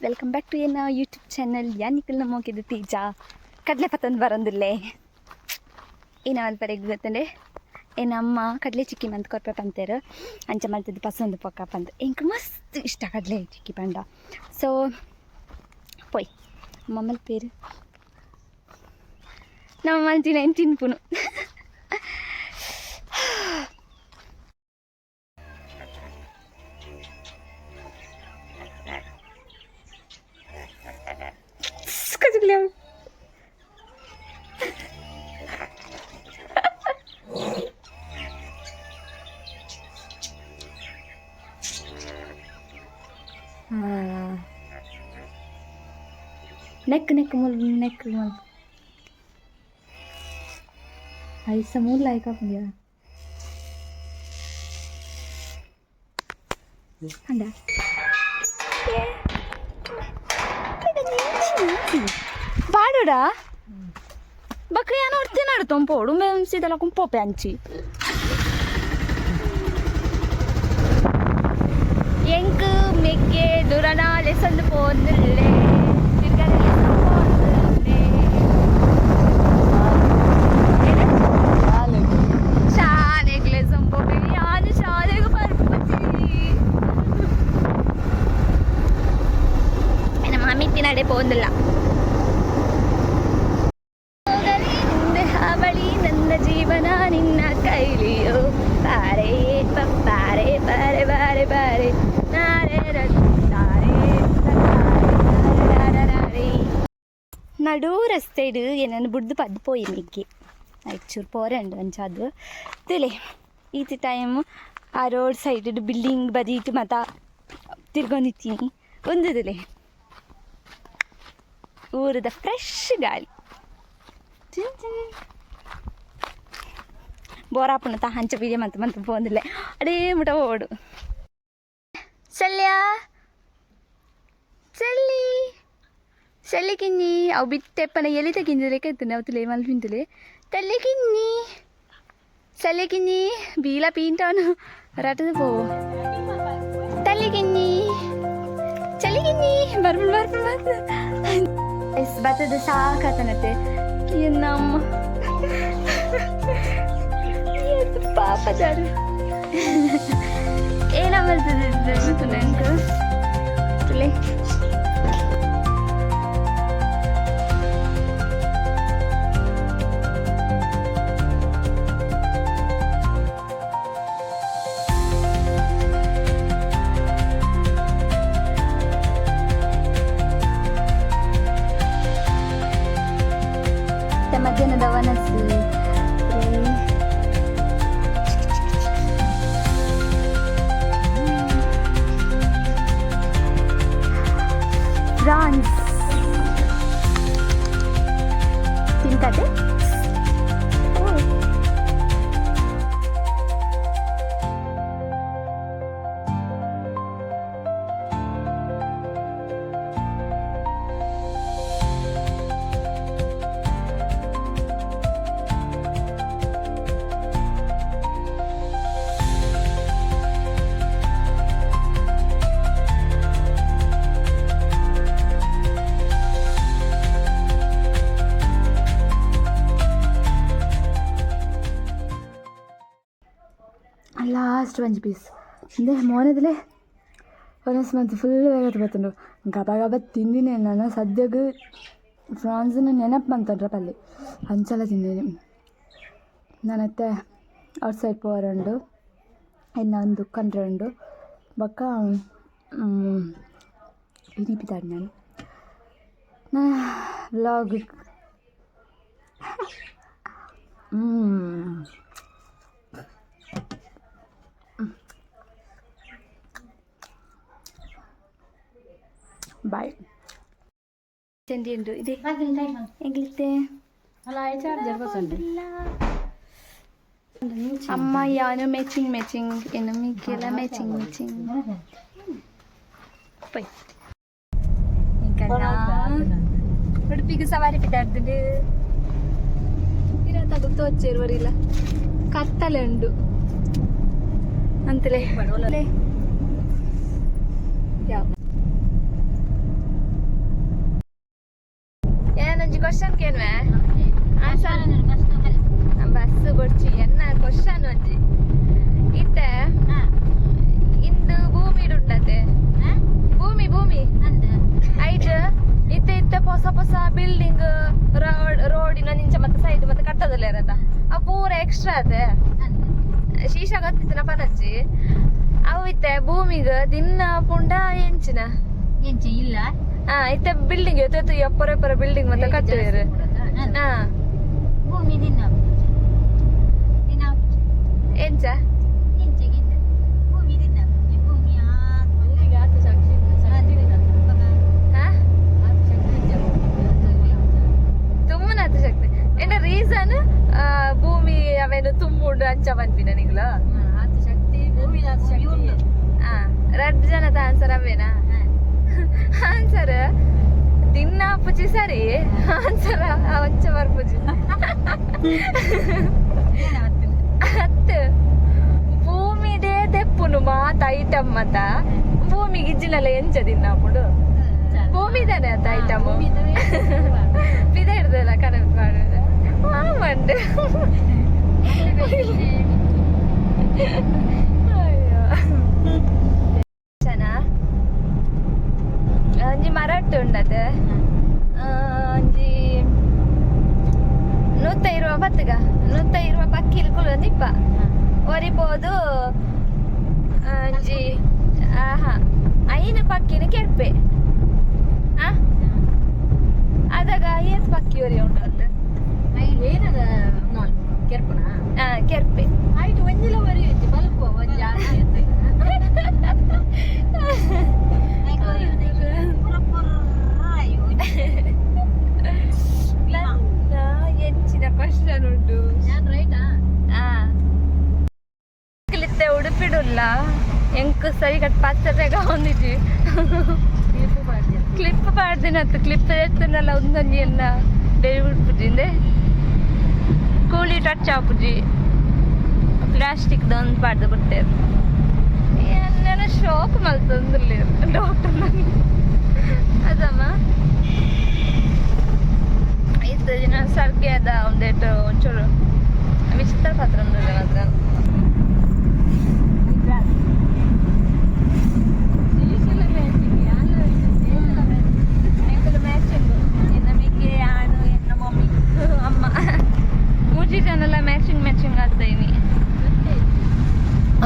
Welcome back to എന്ന YouTube channel. ഞാൻ നിൽക്കുന്ന നോക്കിയത് തീജ ಕಡಲೆ ಪತ್ತಂದು ಬರೋದಿಲ್ಲೇ ಇನ್ನು ಒಂದು ಪರಿಗೆ ಗೊತ್ತಂಡೆ ಏನು ಅಮ್ಮ ಕಡಲೆ ಚಿಕ್ಕಿ ಮಂತ್ ಕೊರ್ಪೆ ಪಂತೇರು ಅಂಚೆ ಮಾಡ್ತಿದ್ದು ಪಸಂದು ಪಕ್ಕ ಪಂತ ಇಂಕ ಮಸ್ತ್ ಇಷ್ಟ ಕಡಲೆ ಚಿಕ್ಕಿ ಪಂಡ. ಸೊ ಪೋಯ್ ಅಮ್ಮಮ್ಮನ ಪೇರು ನಮ್ಮ ಮಂಚಿನ ಏನು ತಿನ್ಪುನು neck mul ऐसा मूल लाइक आप गया anda baduda bakayana ortinadu tompodu mem sidala kum pope anchi ಎಂಕ್ ಮೆಗ್ಗೆ ದುರನ ಲೆಸಂದು ಪೋಂದಿಲ್ಲೆ ತಿರ್ಗಡೆ ಲೆಸಂದು ಪೋಂದಿಲ್ಲೆ ಶಾಲೆಗೆ ಲೆಸಂದು ಪೋಪೆ ಯಾನು ಶಾಲೆಗೆ ಬರ್ಪಚ್ಚಿ ನಮ್ಮ ಮಮ್ಮಿ ತಿನ್ನಡೆ ಪೋಂದಿಲ್ಲ ಹಾವಳಿ ನನ್ನ ಜೀವನ ನಿನ್ನ ಕೈಲಿಯೋ ಬಾರೆ ಬಾರೆ ಬಾರೆ ಬಾರೆ ಬಾರೆ നടൂ ರಸ್ತೆಡು ಏನನ್ನು ಬಿಡ್ದು ಪದ್ದು ಪೋಯಿ ಮಿಕ್ಕಿ ಆಯ್ಚೂರು ಪೋರಂಡು ಅಂಚದು ತಿಳಿ ಈತಿ ಟೈಮ್ ಆ ರೋಡ್ ಸೈಡ್ ಬಿಲ್ಡಿಂಗ್ ಬದೀತು ಮತ ತಿರ್ಗೊಂಡಿತ್ತೀನಿ ಒಂದಿದಿಲೆ ಊರದ ಫ್ರೆಶ್ ಗಾಳಿ ಬೋರಾಪುಣತ ಹಂಚ ಬೀಡಿಯ ಮಂತ ಪೋಂದಿಲ್ಲೆ ಅಡೇ ಮುಟ ಓಡು Celia Celi Celi kini au bitte pana yeli ta kini leka tene au tule mal pintule telle kini Celi kini bila pintanu rata po telle kini Celi kini barbul es bata de sa katanate yenam ye papa daru ಏನ ಬರ್ತದೆ ನಂಗೆ ತುಲೆ ಮಧ್ಯಾಹ್ನದ ವನಸ್ಸು prawns ತಿಂತದೆ last ಒಂದು piece ಇಂದೇ ಮೋನದಲ್ಲೇ ಒಂದೊಂದು month full ಬೇಗ ಬರ್ತಾನೆ ಗಬ ತಿಂದಿನಿ ನಾನು ಸದ್ಯಕ್ಕೆ ಫ್ರಾನ್ಸ್ನ ನೆನಪು ಬಂತಂಡ್ರ ಪಲ್ಲಿ ಹಂಚಲ ತಿಂದಿನಿ ನಾನತ್ತೆ ಔಟ್ ಸೈಡ್ ಪೋರಂಡು ಇನ್ನೊಂದು ಕಂಡ್ರಂಡು ಬೊಕ್ಕ ಇನಿಪಿದಾಡು ನಾನು ವ್ಲಾಗ್ ಬಾಯ್ ಚಂಡಿ ಉಂಟು ಇದೆ ಹೆಂಗಿರುತ್ತೆ ಅಮ್ಮ ಯಾನು ಮ್ಯಾಚಿಂಗ್ ಏನು ಮಿಕ್ಕೆಲ್ಲ ಮ್ಯಾಚಿಂಗ್ ಪೈ ಉಡುಪಿಗೆ ಸವಾರಿ ಬಿದ್ದಾಡ್ದು ಇರತ್ತ ಗೊತ್ತು ವಚ್ಚೇರುವರಿಲ್ಲ ಕತ್ತಲೆ ಉಂಡು ಅಂತಲೇ ಯಾವ ಒಂಜಿ ಕ್ವಶನ್ ಕೇನ್ವೆ ಆನ್ಸರ್ ಬಸ್ ಕೊಡ್ಚಿ ಎನ್ನ ಕ್ವಶನ್ ಒಂಜಿ ಇತ್ತೆ ಇಂದು ಭೂಮಿ ಉಂಡತೆ ಭೂಮಿ ಭೂಮಿ ಐಟ್ ಇತ್ತೆ ಇತ್ತೆ ಹೊಸ ಹೊಸ ಬಿಲ್ಡಿಂಗ್ ರೋಡಿನ ನಿಂಚ ಮತ್ತೆ ಸೈಡ್ ಮತ್ತೆ ಕಟ್ಟದಲ್ಲ ಇರತ್ತ ಆ ಪೂರ ಎಕ್ಸ್ಟ್ರಾ ಅದೆ ಶೀಶ ಗೊತ್ತಿತ್ತಿನ ಪನಚ್ಚಿ ಅವು ಇತ್ತೆ ಭೂಮಿಗ ದಿನ ಪುಂಡ ಎಂಚಿನ ಎಂಚಿ ಇಲ್ಲ ಇತ್ತೆ ಬಿಲ್ಡಿಂಗ್ ಇವತ್ತು ಎಪ್ಪರ ಬಿಲ್ಡಿಂಗ್ ಮತ್ತೆ ಕಟ್ಟಿದ್ರು ಭೂಮಿ ದಿನ ದಿನ ಎಂಚ ಎಂಚಿಗಿಂದ ಭೂಮಿ ದಿನ ಭೂಮಿ ತುಮ್ಮನ ಶಕ್ತಿ ಎಂಡ ರೀಸನ್ ಭೂಮಿ ಅವೇನು ತುಂಬುಂಡು ಅಂಚ ಬಂದ್ಬಿನ ನಿಂಗ್ಲ ಶಕ್ತಿ ಭೂಮಿ ಶಕ್ತಿ ರಡ್ ಜನದ ಆನ್ಸರ್ ಅವೇನಾ ಆನ್ಸರ್ ದಿನ ಪೂಜಿ ಸರಿ ಆನ್ಸರ್ ಅಂಚ ಬರ್ಪೂಜಿ ಹತ್ತು ಭೂಮಿದೇ ತೆಪ್ಪುನು ಮಾತ ಐಟಮ್ ಮತ್ತ ಭೂಮಿಗೆ ಇಜ್ಜಿನಲ್ಲ ಎಂಚ ದಿನಾಪುಡು ಭೂಮಿ ತಾನೆ ಅತ್ತ ಐಟಮ್ ಪಿದ ಹಿಡ್ದಲ್ಲ ಕನೆಕ್ಟ್ ಮಾಡುದು ಮಂಡೆ ಒಂಜಿ ಮರಟ್ಟು ಉಂಡದು ಒಂಜಿ ನೂತ ಇರುವ ಬತ್ತಗ ನೂತ ಇರುವ ಪಕ್ಕಿಲ್ ಕುಲು ದಿಪ್ಪ ಒರಿಬೋದು ಒಂಜಿ ಐನು ಪಕ್ಕಿನ ಕೆರ್ಪೆ ಅದಾಗ ಏತ್ ಪಕ್ಕಿ ಒರಿ ಉಂಟು ಏನದ ಕೆರ್ಪಣ ಕೆರ್ಪೆ ಆಯ್ತು ಒಂಜಿಲ ವರಿ ಐತಿ ಬಲ್ಪು ಒಂಜಿ ಹೆಚ್ಚಿನ ಕ್ವಶನ್ ಉಂಟು ರೈಟಾ ಉಡುಪಿಡುಲ್ಲ ಎಂಕ್ ಸರಿ ಕಟ್ ಪಚ್ಚಗ ಹೊಂದಿದ್ವಿ ಕ್ಲಿಪ್ ಪಾಡ್ದಿನತ್ತು ಕ್ಲಿಪ್ ಎತ್ತನಲ್ಲ ಒಂದೊಂದು ಎನ್ನ ಬೆಳ್ಬಿಡ್ಬಿಟ್ಟಿಂದೆ ಕೂಲಿ ಟಚ್ ಹಾಪುಜಿ ಪ್ಲಾಸ್ಟಿಕ್ದ ಒಂದು ಪಾಡ್ದು ಬಿಡ್ತೇವೆ ಏನೇನೋ ಶೋಕ್ ಮಲ್ತಂದಿರ್ಲಿ ಡಾಕ್ಟರ್ ನನಗೆ ಅದಮ್ಮ ಇತ್ತು ದಿನ ಸರ್ಕೆ ಅದ ಒಂದೇಟು ಒಂಚೂರು ವಿಚಿತ್ರ ಪಾತ್ರ ಮಾತ್ರ ಅಮ್ಮ ಮೂಜಿ ಜನೆಲ್ಲ ಮ್ಯಾಚಿಂಗ್ ಆಗ್ತಾಯಿನಿ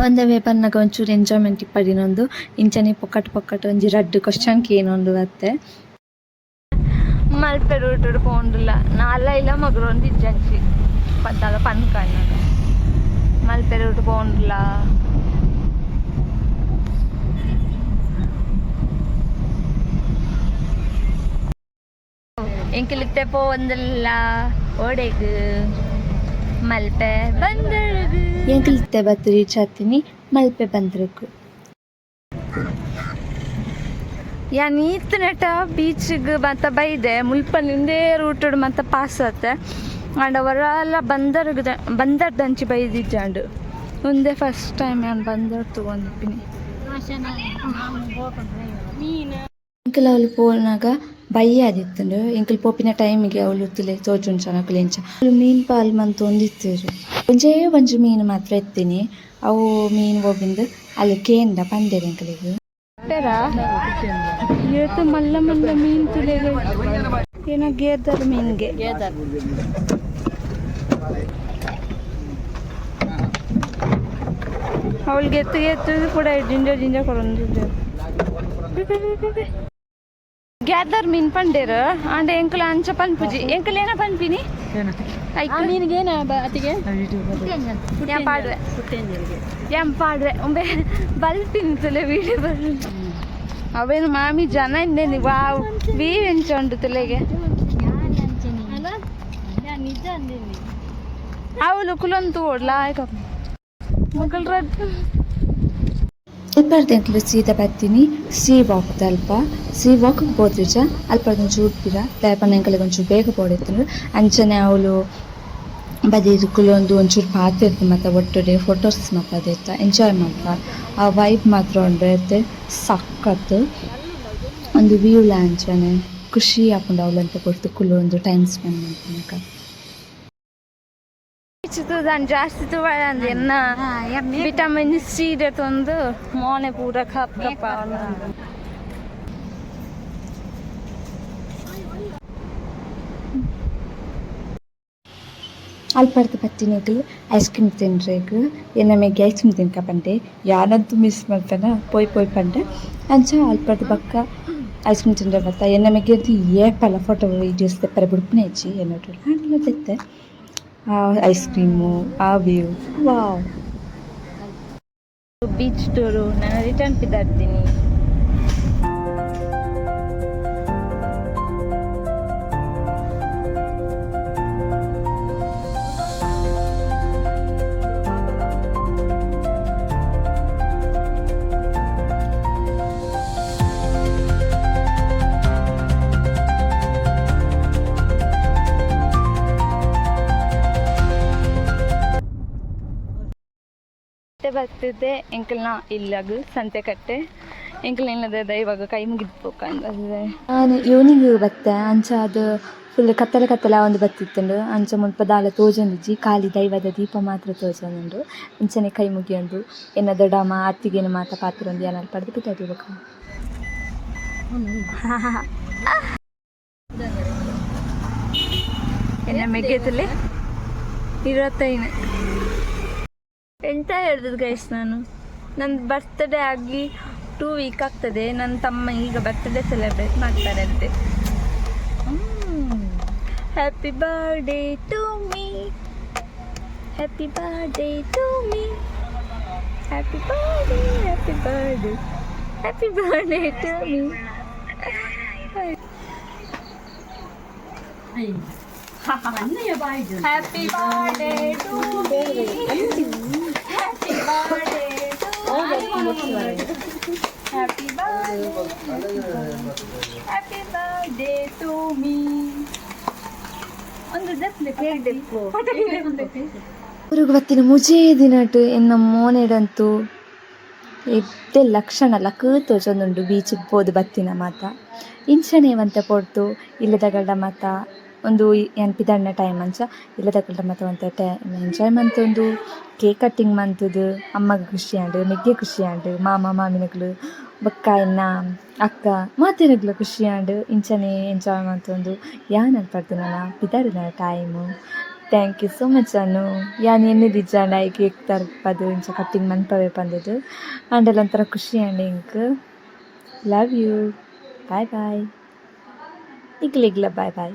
ಒಂದವೇ ಪನ್ನಗ ಒಂಚೂರು ಎಂಜಾಯ್ಮೆಂಟ್ ಇಪ್ಪಡಿನೊಂದು ಇಂಚನೆ ಪೊಕ್ಕಟ್ ಒಂಜಿ ರಡ್ಡು ಕ್ವಶನ್ಗೆ ಏನೊಂದು ಅತ್ತೆ ಮಲ್ಪೆ ರೂಟ್ ಪೋಂಡಿಲ್ಲ ನಾಲ್ಲ ಇಲ್ಲ ಮಗರು ಒಂದು ಇಜ್ಜಂಚಿ ಪದ್ದಾಲ ಪನ್ಕಣ್ಣಾಗ ಮಲ್ಪೆ ರೂಟ್ ಪೋಂಡಿಲ್ಲ ಎಂಕಿಲಿತ್ತೆ ಪೋಂದಿಲ್ಲ ಒಡೆಗು ಮಲ್ಪೆ ಬಂದಳಗು ಎಂಕಿಲಿತ್ತೆ ಬತ್ತು ರೀಚ್ ಆಗ್ತೀನಿ ಮಲ್ಪೆ ಬಂದ್ರಗು ಯಾನ್ ಈತ್ ನೆಟ ಬೀಚಿಗೆ ಮತ್ತು ಬೈದೆ ಮುಲ್ಪನಿಂದೇ ರೂಟಡ್ ಮತ್ತು ಪಾಸ್ ಆತೆ ಆಂಡ ಅವರೆಲ್ಲ ಬಂದರ್ದಂಚಿ ಬೈದಿಜ್ಜಾಂಡು ಒಂದೇ ಫಸ್ಟ್ ಟೈಮ್ ನಾನು ಬಂದರ್ ತೊಗೊಂಡಿದ್ದೀನಿ ಎಂಕಲ್ ಅವಳು ಪೋನಾಗ ಬಯ್ಯ ಆದಿತ್ತಂಡು ಎಂಕಲ್ ಪೋಪಿನ ಟೈಮಿಗೆ ಅವಳು ತುಲೆ ತೋಚುಂಚನಕುಲು ಎಂಚ ಅವಳು ಮೀನು ಪಾಲ್ ಮಂತ್ ಒಂದಿತ್ತರು ಒಂಜೇ ಮೀನು ಮಾತ್ರ ಎತ್ತೀನಿ ಅವು ಮೀನು ಹೋಗಿಂದು ಅಲ್ಲಿ ಕೇಂಡ ಪಂಡೆರು ಎಂಕಲಿಗೆ ಇವತ್ತು ಮಲ್ಲ ಮೀನು ತುಲೆಗೆ ಏನೋ ಗೇರ್ದಾರ ಮೀನಿಗೆ ಅವಳಿಗೆ ಎತ್ತು ಕೂಡ ಜಿಂಜರ್ ಕೊಡೊಂದು ಗ್ಯಾದರ್ ಮೀನ್ ಪಂಡೇರು ಅಂಡ ಎಂಕುಲ ಅಂಚ ಪನ್ಪುಜಿ ಎಂಕಲ್ ಏನ ಪನ್ಪಿನಿ ಮೀನಿಗೇನ ಅತಿಗೆ ಪಾಡ್ವೆ ಒಂಬೆ ಬಲ್ಪಿನಿ ತುಲೆ ವೀಡಿಯೋ ಬರ್ ಅವೇನು ಮಾಮಿ ಜನ ಇಂದೇನಿ ವಾವ್ ವೀವ್ ಎಂಚ ಉಂಟು ತುಲೆಗೆ ನಿಜ ಅಂದೇನಿ ಅವಳು ಕುಲಂತು ಓಡ್ಲಾ ಮಕ್ಕಳು ರದ್ದು ಇಪ್ಪರ್ದೆಂಕ್ಲು ಸೀದಾ ಬರ್ತೀನಿ ಸಿ ವಾಕ್ ಅಲ್ಪ ಸಿ ವಾಕ್ಗೆ ಹೋದ್ರಿಜ ಅಲ್ಪದೊಂಚು ಉಡ್ಪಿರ ದಾಯಪನ ಎಂಕಲಿಗೆ ಒಂಚೂರು ಬೇಗ ಪೋಡಿತ್ತು ಅಂಚನೆ ಅವಳು ಬದಿರ್ಕುಲು ಒಂಚೂರು ಪಾತ್ರೆ ಇರ್ತು ಮತ್ತು ಒಟ್ಟುಡೆ ಫೋಟೋಸ್ ಮತ್ತು ಅದೈತ ಎಂಜಾಯ್ ಮಾಡ್ತ ಆ ವೈಬ್ ಮಾತ್ರ ಉಂಡು ಇರ್ತೆ ಸಕ್ಕತ್ತು ಒಂದು ವ್ಯೂಲ ಅಂಚನೆ ಖುಷಿ ಆಪುಂಡು ಅವಳಂತ ಕೊಡ್ತು ಕುಲ್ಲೊಂದು ಟೈಮ್ ಸ್ಪೆಂಡ್ ಮಾಡ್ತನಕ. దాన్ని జాస్తి తూడండి ఎన్న విటమిన్ సి ತಂದು ಮೋನೆ ಪೂರ ಕಪ್ ಕಪ್ ಅಲ್ಪಡ್ದು ಪತ್ತಿನಿಗೆ ಐಸ್ ಕ್ರೀಮ್ ತಿನ್ರೇಗು ಎನ್ನಮೆಗೆ ಐಸ್ ಕ್ರೀಮ್ ತಿನ್ಕಪಂಡೆ ಯಾನಂತೂ ಮಿಸ್ ಮಾಡ್ತಾನ ಪೋಯ್ ಪಂಡೆ ಅಂಚ ಅಲ್ಪಡ್ದು ಬಕ್ಕ ಐಸ್ ಕ್ರೀಮ್ ತಿಂದ್ರೆ ಬರ್ತಾ ಎನ್ನಮೆಗೆ ಏಪಲ್ಲ ಫೋಟೋ ವೀಡಿಯೋಸ್ ತೆಪ್ಪರೆ ಬಿಡ್ಪನೆ ಹೆಚ್ಚಿ ಏನೋಟು ಹಾಗೆಲ್ಲ ತೆತ್ತೆ ಆ ಐಸ್ ಕ್ರೀಮು ಆ ವ್ಯೂ ವಾವ್. ಬೀಚ್ ಟೂರು ನಾನು ರಿಟರ್ನ್ ಬಿದ್ದಾಡ್ತೀನಿ. ಬರ್ತಿದ್ದೆ ಎಂಕಲ್ನ ಇಲ್ಲಾಗ ಸಂತೆ ಕಟ್ಟೆ ಎಂಕಲ್ ಇಲ್ಲದ ಇವಾಗ ಕೈ ಮುಗಿದು ಹೋಗಂದ್ರೆ ನಾನು ಈವ್ನಿಂಗ್ ಬತ್ತೆ ಅಂಚ ಅದು ಫುಲ್ ಕತ್ತಲೆ ಒಂದು ಬತ್ತಿತ್ತುಂಡು ಅಂಚ ಮುಲ್ಪ ದಾಲ ತೋಜೊಂದಿಜ್ಜಿ ಖಾಲಿ ದೈವದ ದೀಪ ಮಾತ್ರ ತೋಜೊಂದುಂಡು ಅಂಚನೆ ಕೈ ಮುಗಿಯೊಂದು ಎನ್ನ ದೊಡ್ಡಮ್ಮ ಅತ್ತಿಗೇನು ಮಾತ ಪಾತ್ರ ಒಂದು ಏನಾರು ಪಡೆದು ಬಿದ್ದಾಡಿಬೇಕು. ಎನ್ನ ಮೆಗ್ಗೆತಲೆ 25 ಎಂತ ಹೇಳಿದ್ರು ಗೈಸ್, ನನ್ನ ಬರ್ತ್ಡೇ ಆಗಿ 2 ವೀಕ್ ಆಗ್ತದೆ. ನನ್ನ ತಮ್ಮ ಈಗ ಬರ್ತ್ಡೇ ಸೆಲೆಬ್ರೇಟ್ ಮಾಡ್ತಾರಂತೆ. Happy birthday to me, happy birthday to me, happy birthday, happy birthday, happy birthday to me. Happy birthday to me, happy birthday to me, happy birthday to me. ಒಂದು ದೆಪ್ಪಲೆ cake ದೆಪ್ಪು ಊರಿಗೆ ಬತ್ತಿನ ಮುಜೇ ದಿನಟು ಎನ್ನ ಮೋನೆಡಂತೂ ಎಡ್ಡೆ ಲಕ್ಷಣ ಲಕ್ಕ ತೋಜೊಂದುಂಡು ಬೀಚಿಗೆ ಪೋದು ಬತ್ತಿನ ಮಾತ ಇಂಚನೇವಂತೆ ಪೊಡ್ತು ಇಲ್ಲದಗಡ ಮಾತ ಒಂದು ಎನ್ಪಿದಣ್ಣ ಟೈಮ್ ಅಂಚ ಇಲ್ಲದಗಡ ಮಾತ ಒಂತೆ ಟೈಮ್ ಎಂಜಾಯ್ ಮಂತೊಂದು ಕೇಕ್ ಕಟ್ಟಿಂಗ್ ಮಂತುದು ಅಮ್ಮಗೆ ಖುಷಿ ಆಂಡು ಮೆಗ್ಗೆ ಖುಷಿ ಆಂಡು ಮಾಮ ಮಾಮಿನಗಳು ಬೊಕ್ಕ ಎನ್ನ ಅಕ್ಕ ಮಾತಿನಗ್ಲ ಖುಷಿ ಆಂಡು ಇಂಚನೆ ಎಂಜಾಯ್ ಮಂತೊಂದು ಯಾನ್ ಅನ್ಪಡ್ತು ನನ್ನ ಪಿದಾಡಿನ time. Thank you so much ಅನು ಯಾನ್ ಎನ್ನಿದ್ದು ಇಜ್ಜಾಂಡ ಈ ಕೇಕ್ ತರ್ಪದು ಇಂಚ ಕಟ್ಟಿಂಗ್ ಮನ್ಪವೇ ಪಂದದು ಆಂಡಲ ಒಂಥರ ಖುಷಿ ಆಂಡು ಇಂಕ್. ಲವ್ ಯು, ಬಾಯ್ ಬಾಯ್, ಈಗ್ಲಿಗ್ಲ ಬಾಯ್ ಬಾಯ್.